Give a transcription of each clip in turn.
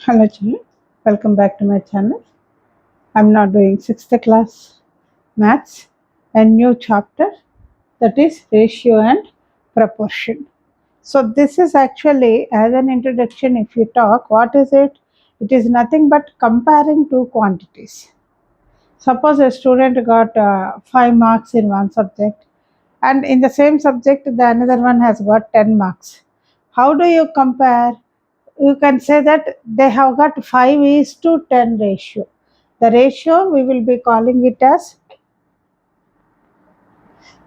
Hello children, welcome back to my channel. I'm now doing 6th class maths, a new chapter that is ratio and proportion. So this is actually, as an introduction, if you talk, what is it? It is nothing but comparing two quantities. Suppose a student got 5 marks in one subject, and in the same subject the another one has got 10 marks. How do you compare? You can say that they have got 5 is to 10 ratio. The ratio we will be calling it as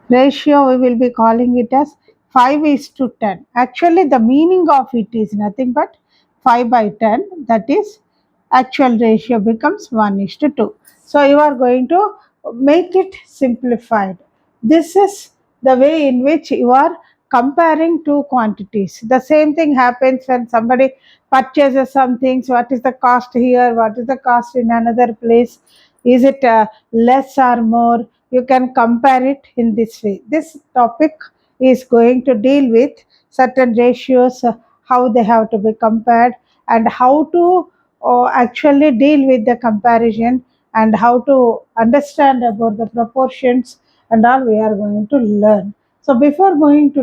ratio, we will be calling it as 5 is to 10. Actually the meaning of it is nothing but 5 by 10, that is actual ratio becomes 1 is to 2. So you are going to make it simplified. This is the way in which you are comparing two quantities. The same thing happens when somebody purchases some things. What is the cost here, what is the cost in another place, is it less or more? You can compare it in this way. This topic is going to deal with certain ratios, how they have to be compared, and how to actually deal with the comparison, and how to understand about the proportions, and all we are going to learn. So before going to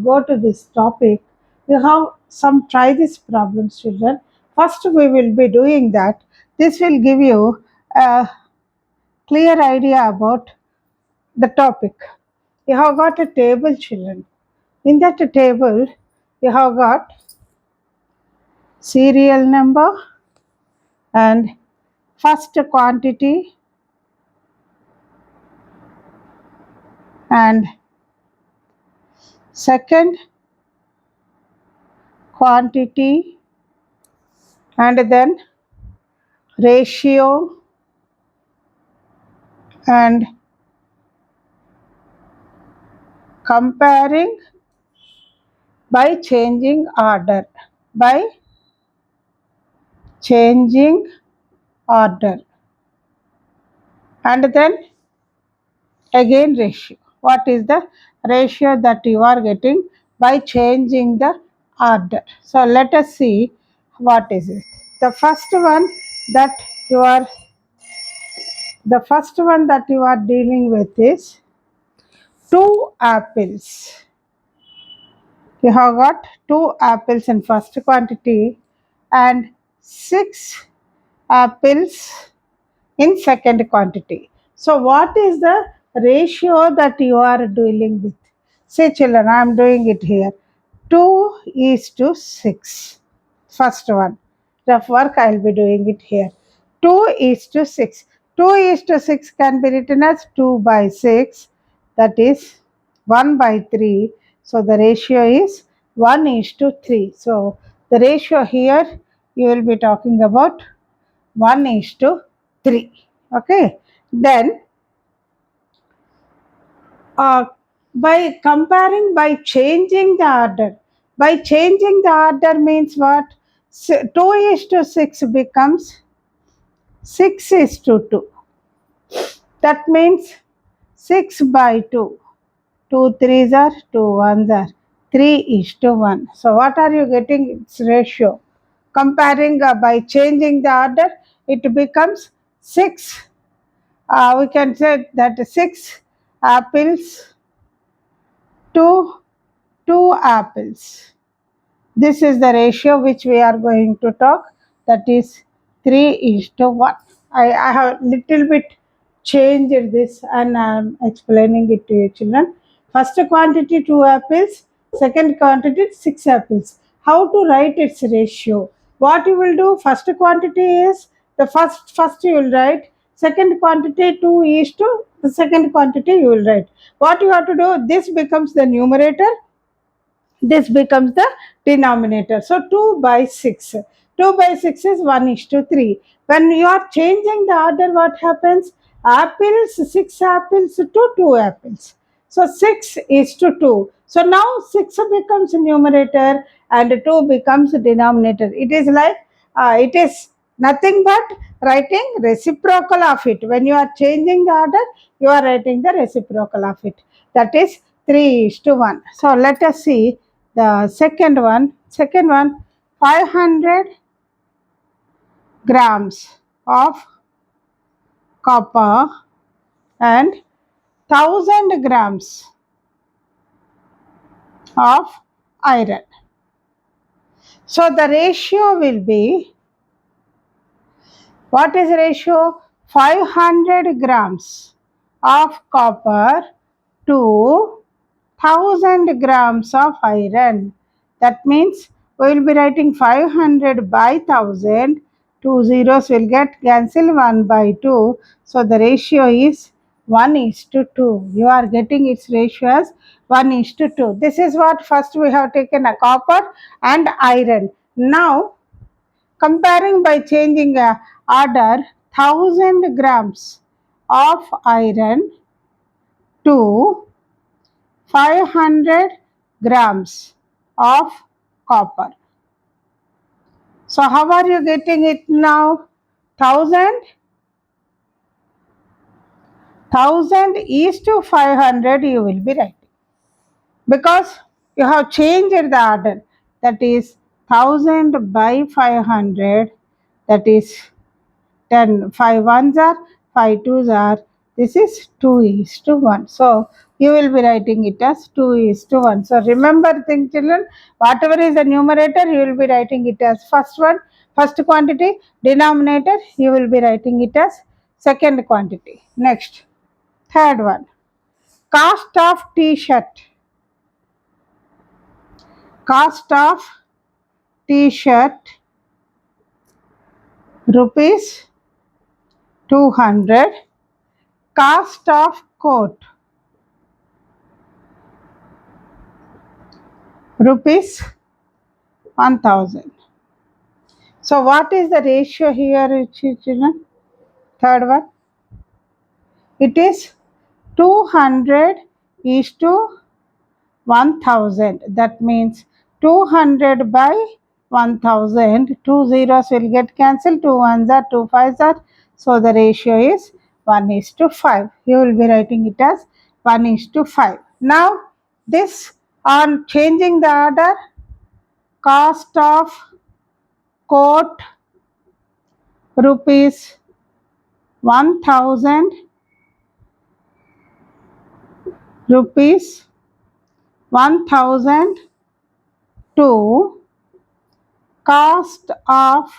go to this topic, you have some try this problems, children. First we will be doing that. This will give you a clear idea about the topic. You have got a table, children. In that table, you have got serial number and first quantity and second quantity, and then ratio and comparing by changing order. By changing order. And then again ratio. What is the ratio that you are getting by changing the order? So let us see what is it. The first one that you are the first one that you are dealing with is 2 apples. You have got 2 apples in first quantity and 6 apples in second quantity. So what is the ratio that you are dealing with? Say children, I am doing it here. 2 is to 6. First one. Rough work I will be doing it here. 2 is to 6. 2 is to 6 can be written as 2 by 6. That is 1 by 3. So the ratio is 1 is to 3. So the ratio here you will be talking about 1 is to 3. Okay. Then uh, by comparing, by changing the order. By changing the order means what? 2 is to 6 becomes 6 is to 2. That means 6 by 2. 2 threes are 2 ones are 3 is to 1. So what are you getting? Its ratio. Comparing by changing the order, it becomes 6. We can say that 6 apples to 2 apples. This is the ratio which we are going to talk, that is 3 is to 1. I have little bit changed this and I am explaining it to you children. First quantity 2 apples, second quantity 6 apples. How to write its ratio? What you will do, first quantity is the first you will write, second quantity 2 is to the second quantity you will write. What you have to do, this becomes the numerator, this becomes the denominator. So 2 by 6. 2 by 6 is 1 is to 3. When you are changing the order, what happens? Apples, 6 apples to 2 apples. So 6 is to 2. So now 6 becomes numerator and 2 becomes denominator. It is like, it is nothing but writing reciprocal of it. When you are changing the order, you are writing the reciprocal of it. That is 3 is to 1. So let us see the second one. 500 grams of copper and 1000 grams of iron. So the ratio will be, what is the ratio? 500 grams of copper to 1000 grams of iron. That means we will be writing 500 by 1000. Two zeros will get cancelled, 1 by 2. So the ratio is 1 is to 2. You are getting its ratio as 1 is to 2. This is what first we have taken a copper and iron. Now comparing by changing a order, 1000 grams of iron to 500 grams of copper. So how are you getting it now? 1000 is to 500 you will be writing, because you have changed the order. That is 1000 by 500, that is 10. 5 ones are, 5 twos are, this is 2 is to 1. So you will be writing it as 2 is to 1. So remember thing children, whatever is the numerator you will be writing it as first one, first quantity. Denominator you will be writing it as second quantity. Next, third one, cost of t-shirt. Cost of t-shirt rupees 200. Cost of coat rupees 1000. So what is the ratio here, children? Third one, it is 200 is to 1000. That means 200 by 1000. Two zeros will get cancelled, 2 ones are, 2 fives are. So the ratio is 1 is to 5. You will be writing it as 1 is to 5. Now this, on changing the order, cost of coat rupees 1000, rupees 1000 to cost of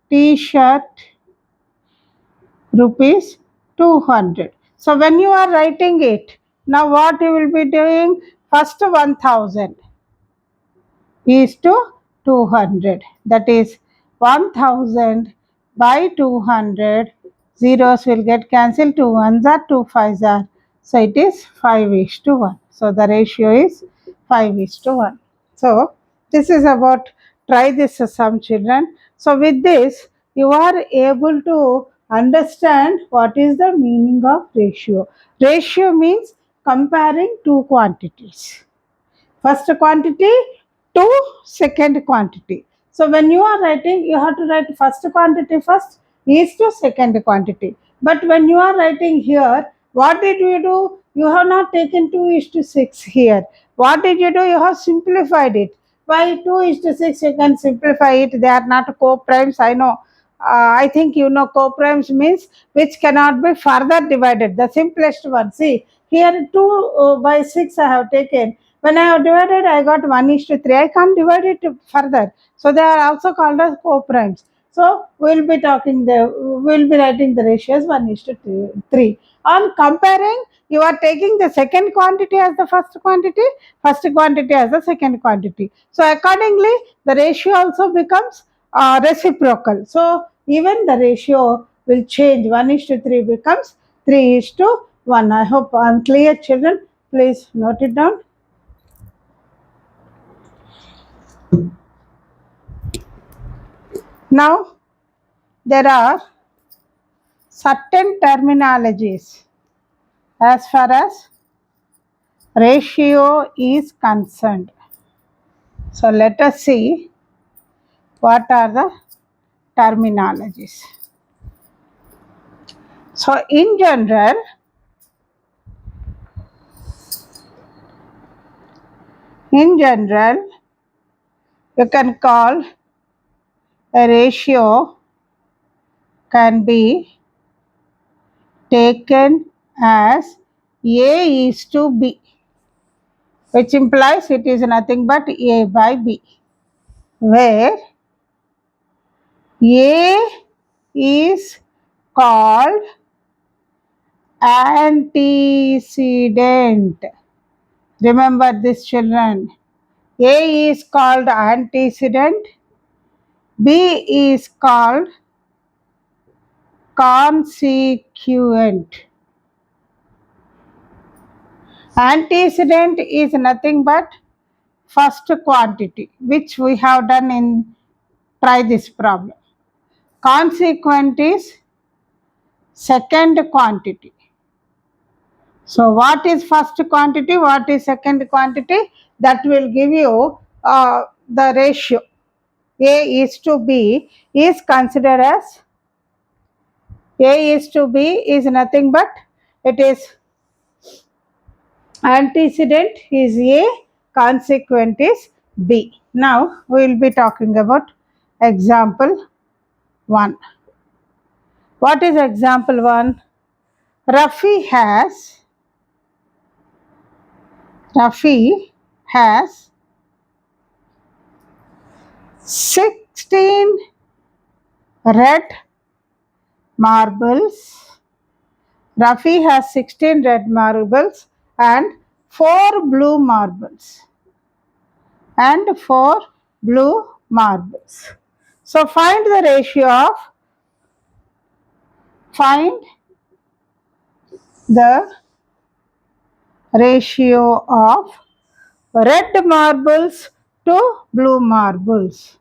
t-shirt rupees 200. So when you are writing it, now what you will be doing? First 1000 is to 200, that is 1000 by 200. Zeros will get cancelled, 2 ones are, 2 fives are. So it is 5 is to 1. So the ratio is 5 is to 1. So this is about, try this some children. So with this you are able to understand what is the meaning of ratio. Ratio means comparing two quantities, first quantity to second quantity. So when you are writing, you have to write first quantity first is to second quantity. But when you are writing here, what did you do? You have not taken 2 is to 6 here. What did you do? You have simplified it. By 2 is to 6 you can simplify it. They are not co-primes, I know. I think you know co-primes means which cannot be further divided. The simplest one. See, here 2 by 6 I have taken. When I have divided, I got 1 is to 3. I can't divide it further. So they are also called as co-primes. So we'll be we'll be writing the ratios 1 is to 3. On comparing, you are taking the second quantity as the first quantity as the second quantity. So accordingly, the ratio also becomes reciprocal. So even the ratio will change. 1 is to 3 becomes 3 is to 1. I hope I'm clear, children. Please note it down. Now, there are certain terminologies as far as ratio is concerned. So, let us see what are the terminologies. So, in general, you can call a ratio can be taken as A is to B, which implies it is nothing but A by B, where A is called antecedent. Remember this, children. A is called antecedent, B is called consequent. Antecedent is nothing but first quantity, which we have done in try this problem. Consequent is second quantity. So what is first quantity, what is second quantity? That will give you the ratio. A is to B is considered as A is to B is nothing but it is antecedent is A, consequent is B. Now we will be talking about example 1. What is example 1? Rafi has 16 red marbles. Rafi has 16 red marbles and 4 blue marbles. So find the ratio of red marbles to blue marbles.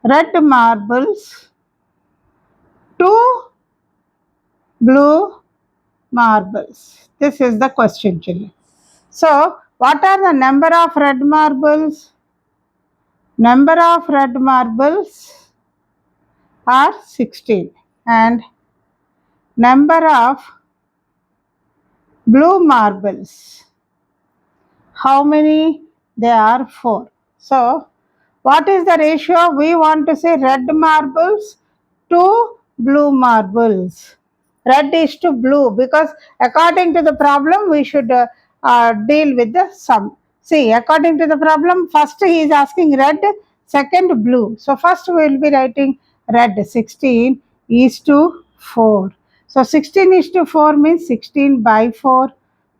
Red marbles to blue marbles. This is the question, children. So, what are the number of red marbles? Number of red marbles are 16 and number of blue marbles, how many? They are 4. So, what is the ratio? We want to say red marbles to blue marbles. Red is to blue because according to the problem we should deal with the sum. See, according to the problem, first he is asking red, second blue. So first we will be writing red. 16 is to 4. So 16 is to 4 means 16 by 4.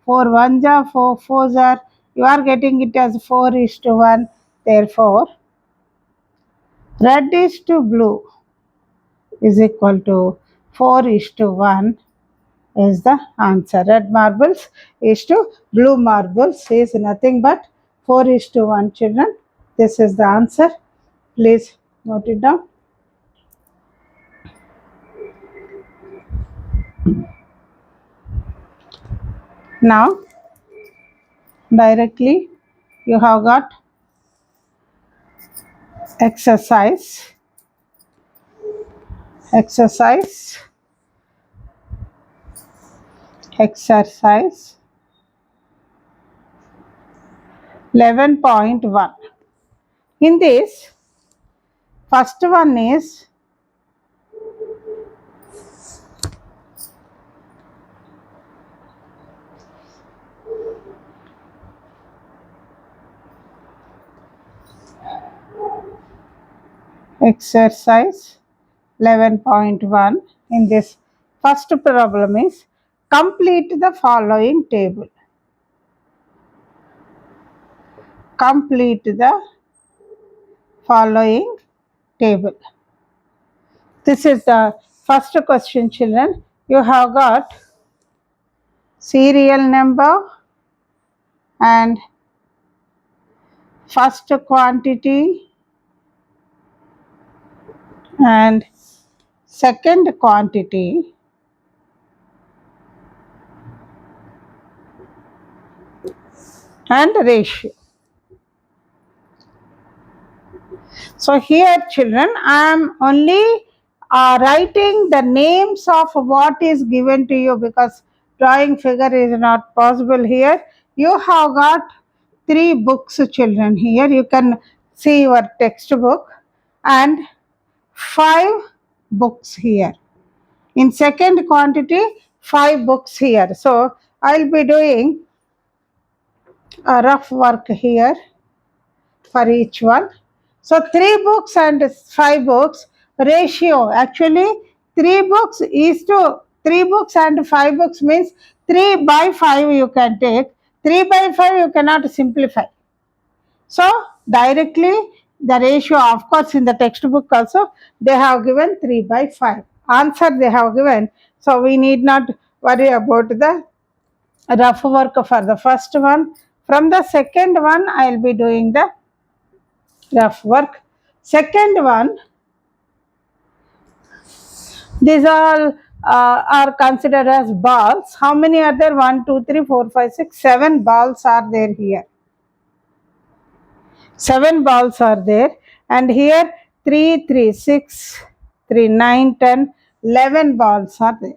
4 ones are 4, 4s are. You are getting it as 4 is to 1. Therefore, red is to blue is equal to 4 is to 1 is the answer. Red marbles is to blue marbles is nothing but 4 is to 1, children. This is the answer. Please note it down. Now, directly you have got exercise 11.1. In this, first one is exercise 11.1. In this first problem is complete the following table. Complete the following table. This is the first question, children. You have got serial number and first quantity and second quantity and ratio. So here, children, I am only writing the names of what is given to you because drawing figure is not possible here. You have got 3 books, children. Here you can see your textbook and 5 books here. In second quantity, 5 books here. So I'll be doing a rough work here for each one. So 3 books and 5 books ratio. Actually, 3 books is to 3 books and 5 books means 3 by 5 you can take. 3 by 5 you cannot simplify. So directly the ratio, of course, in the textbook also they have given 3 by 5. Answer they have given. So we need not worry about the rough work for the first one. From the second one, I will be doing the rough work. Second one, these all are considered as balls. How many are there? 1, 2, 3, 4, 5, 6, 7 balls are there here. 7 balls are there, and here 3, 3, 6, 3, 9, 10, 11 balls are there.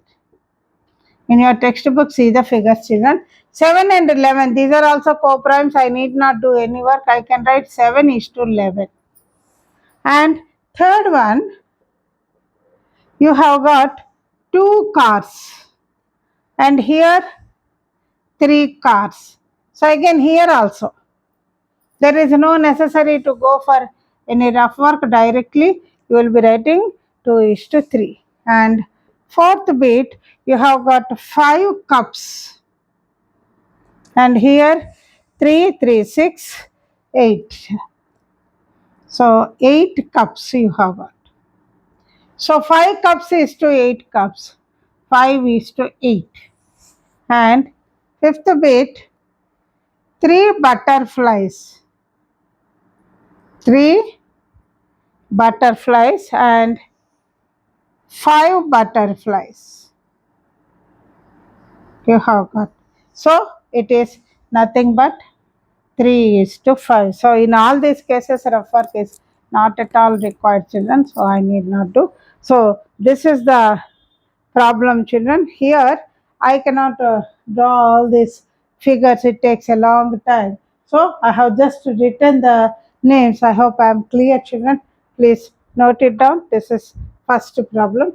In your textbook, see the figures, children. 7 and 11, these are also co-primes. I need not do any work. I can write 7 is to 11. And third one, you have got 2 cars. And here 3 cars. So again here also, there is no necessary to go for any rough work directly. You will be writing 2 is to 3. And fourth bit, you have got 5 cups. And here 3, 3, 6, 8. So 8 cups you have got. So 5 cups is to 8 cups. 5 is to 8. And fifth bit, 3 butterflies. 3 butterflies and 5 butterflies you have got. So it is nothing but 3 is to 5. So in all these cases, rough work is not at all required, children. So I need not do. So this is the problem, children. Here I cannot draw all these figures. It takes a long time. So I have just written the names. I hope I am clear, children. Please note it down. This is first problem.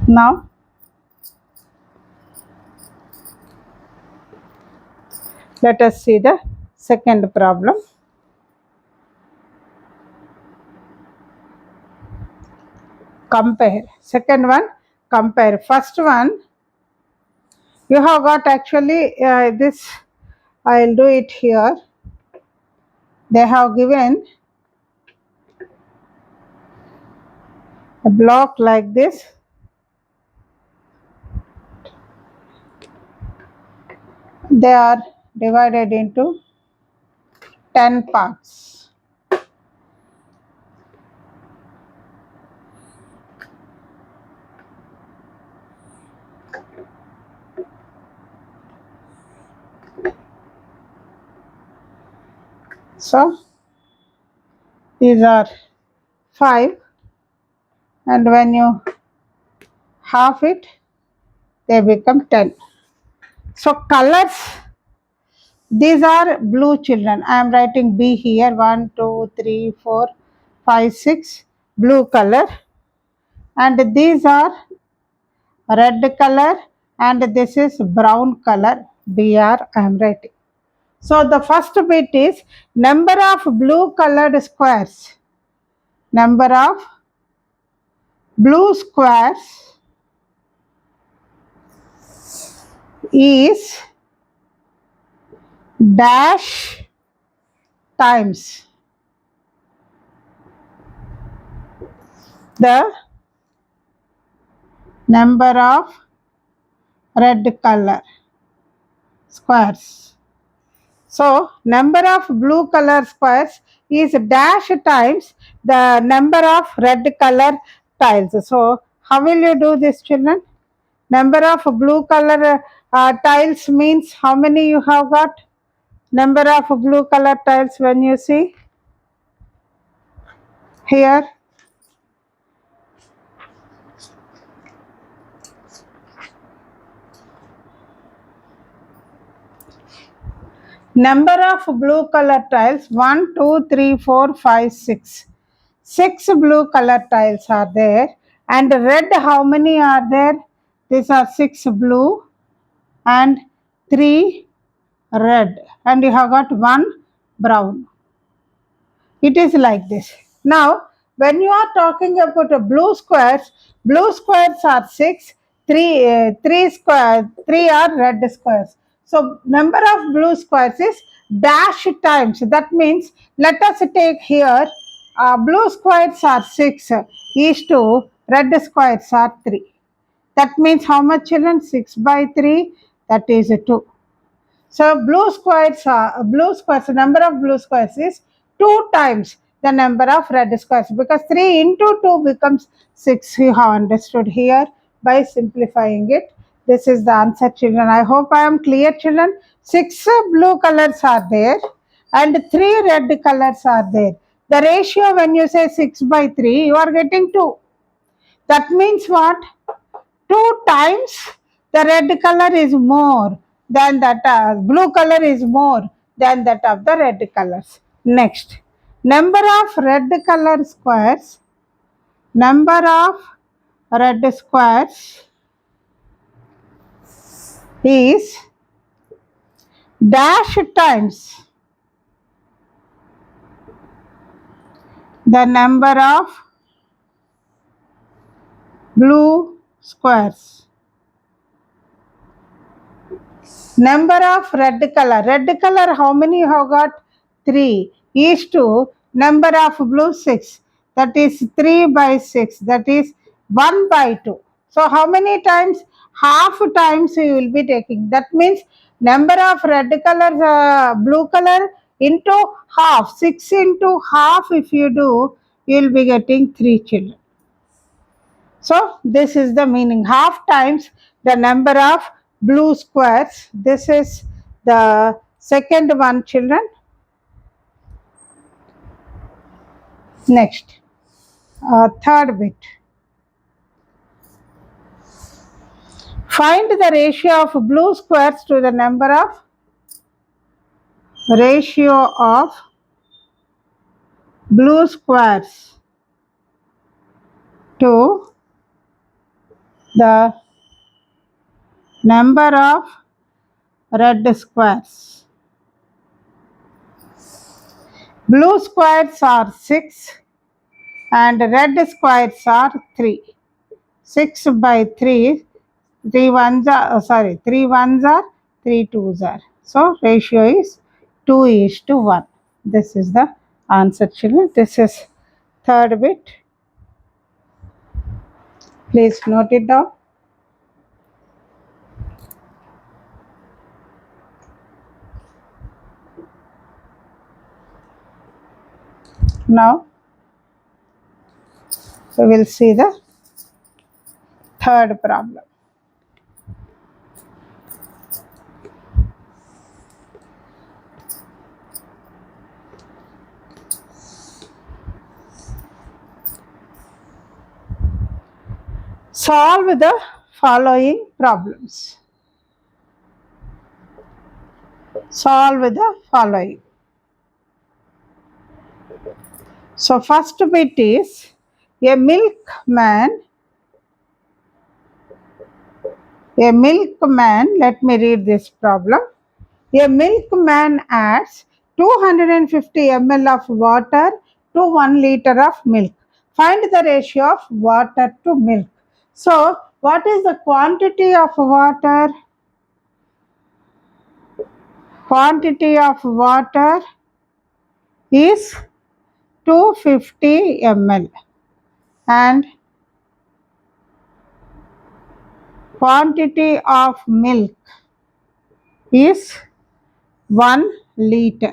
Now let us see the second problem. Compare. Second one, compare. First one, you have got actually this, I will do it here. They have given a block like this. They are divided into 10 parts. So these are 5, and when you half it, they become 10. So colors, these are blue, children. I am writing B here. 1, 2, 3, 4, 5, 6. Blue color. And these are red color, and this is brown color. BR I am writing. So the first bit is number of blue colored squares. Number of blue squares is dash times the number of red color squares. So number of blue color squares is dash times the number of red color tiles. So how will you do this, children? Number of blue color tiles means how many you have got? Number of blue color tiles, when you see here, Number of blue color tiles 1, 2, 3, 4, 5, 6. 6 blue color tiles are there. And red, how many are there? These are 6 blue and 3 red. And you have got 1 brown. It is like this. Now, when you are talking about blue squares are 6, 3 square, 3 are red squares. So, number of blue squares is dash times. That means, let us take here, blue squares are 6, is to red squares are 3. That means how much children? 6 by 3, that is 2. So blue squares. Number of blue squares is 2 times the number of red squares because 3 into 2 becomes 6. You have understood here by simplifying it. This is the answer, children. I hope I am clear, children. 6 blue colors are there and 3 red colors are there. The ratio when you say 6 by 3, you are getting 2. That means what? 2 times the red color is more than that blue color is more than that of the red colors. Next, number of red color squares, number of red squares is dash times the number of blue squares. Number of red color how many you have got? 3 is to number of blue 6, that is 3 by 6, that is 1 by 2. So how many times? Half times you will be taking. That means number of red color, blue color into half, 6 into half if you do, you will be getting 3 children. So this is the meaning. Half times the number of blue squares. This is the second one, children. Next, third bit. Find the ratio of blue squares to the number of blue squares to the number of red squares. Blue squares are 6 and red squares are 3. 6 by 3, 3 ones are, 3 ones are, 3 twos are. So ratio is 2 is to 1. This is the answer, children. This is third bit. Please note it down. Now we will see the third problem. Solve the following problems. Solve the following. So first bit is a milkman, let me read this problem. A milkman adds 250 ml of water to 1 liter of milk. Find the ratio of water to milk. So, what is the quantity of water? Quantity of water is 250 ml and quantity of milk is 1 liter.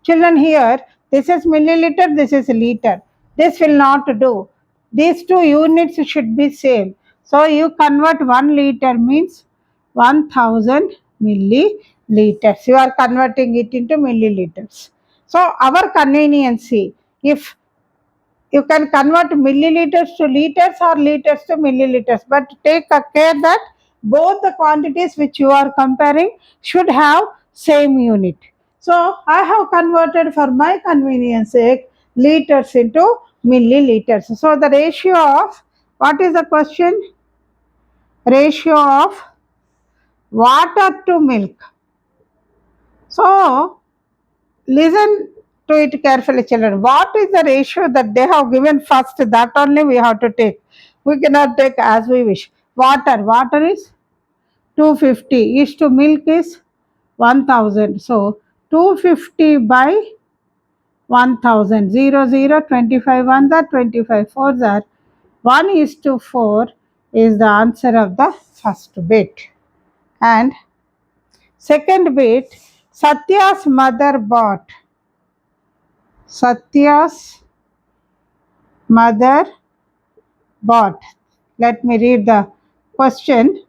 Children, here this is milliliter, this is liter. This will not do. These two units should be same. So you convert 1 liter means 1000 milliliters. You are converting it into milliliters. So our conveniency, if you can convert milliliters to liters or liters to milliliters, but take a care that both the quantities which you are comparing should have same unit. So I have converted for my convenience sake liters into milliliters. So the ratio of, what is the question? Ratio of water to milk. So listen to it carefully, children. What is the ratio that they have given first? That only we have to take. We cannot take as we wish. Water is 250 is to milk is 1000. So 250 by 1000. 25 ones are 25 fours are 1 is to 4 is the answer of the first bit. And second bit, Satya's mother bought. Satya's mother bought. Let me read the question.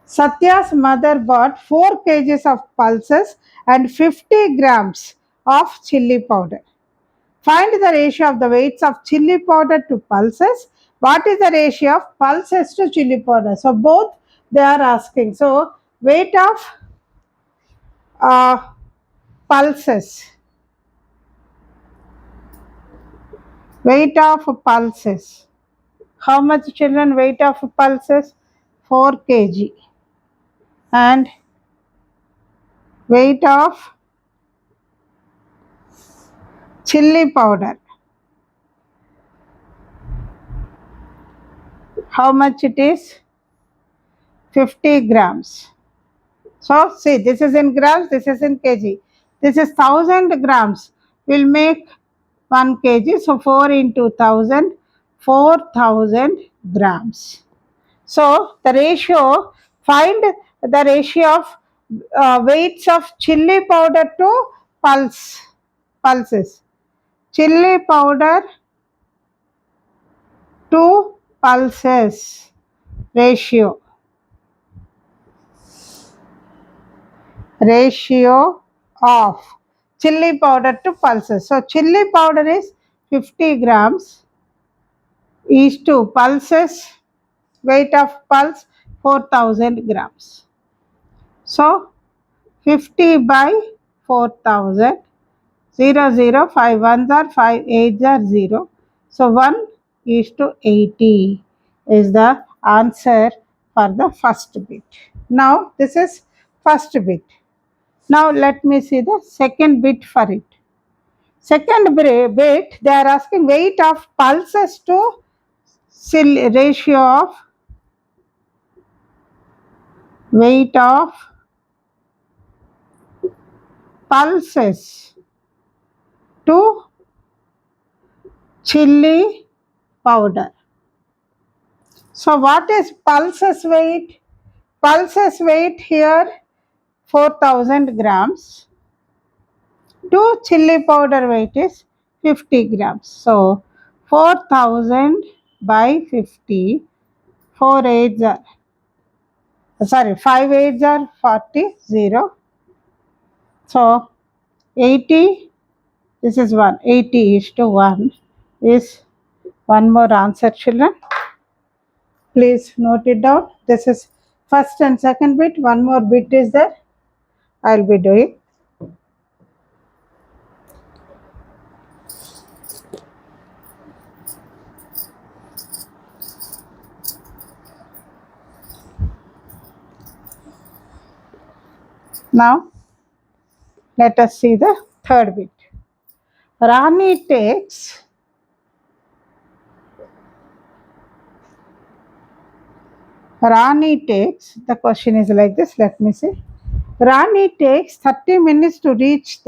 Satya's mother bought 4 kgs of pulses and 50 grams of chili powder. Find the ratio of the weights of chili powder to pulses. What is the ratio of pulses to chili powder? So both they are asking. So weight of pulses. Weight of pulses. How much, children? Weight of pulses? 4 kg. And weight of chili powder. How much it is? 50 grams. So see, this is in grams, this is in kg. This is 1000 grams. Will make 1 kg. So 4 into 1000, 4000 grams. So the ratio, find the ratio of weights of chili powder to pulses. Chili powder to pulses ratio. Ratio of chili powder to pulses. So chili powder is 50 grams is to pulses, weight of pulse 4000 grams. So 50 by 4000, 5 ones are 5 eights are 0. So 1 is to 80 is the answer for the first bit. Now this is first bit. Now let me see the second bit for it. Second bit, they are asking weight of pulses to ratio of weight of pulses to chili powder. So what is pulses weight? Pulses weight here 4000 grams to chili powder weight is 50 grams. So 4000 by 50, 4 eights are, sorry, 5 eights are 40, 0. So 80, this is 1, 80 is to 1 is one more answer, children. Please note it down. This is first and second bit. One more bit is there. I'll be doing. Now, let us see the third bit. Rani takes the question is like this. Let me see. Rani takes 30 minutes to reach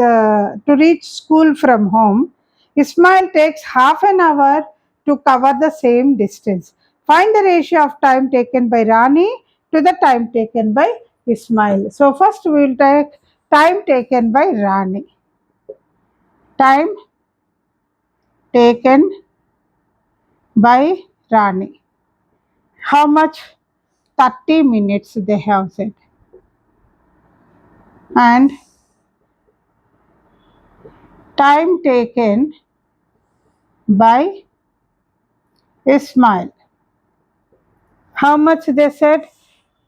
school from home. Ismail takes half an hour to cover the same distance. Find the ratio of time taken by Rani to the time taken by Ismail. So first we will take time taken by Rani. Time taken by Rani. How much? 30 minutes they have said. And time taken by Ismail. How much they said?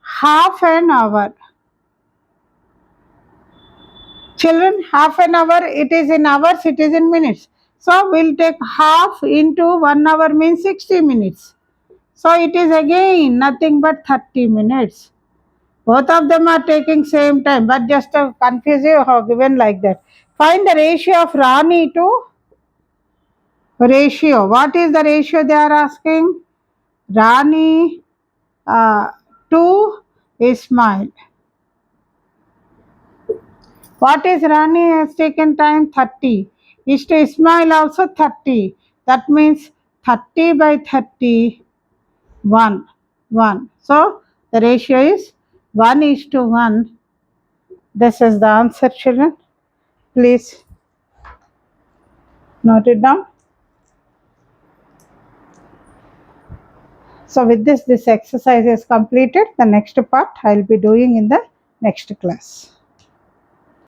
Half an hour. Children, half an hour, it is in hours, it is in minutes. So we'll take half into 1 hour means 60 minutes. So it is again nothing but 30 minutes. Both of them are taking same time, but just to confuse you, have given like that. Find the ratio of Rani to ratio. What is the ratio they are asking? Rani uh, to Ismail. What is Rani has taken time? 30. Is to Ismail also 30. That means 30 by 30, 1. 1. So the ratio is 1 is to 1. This is the answer, children. Please note it down. So with this exercise is completed. The next part I will be doing in the next class.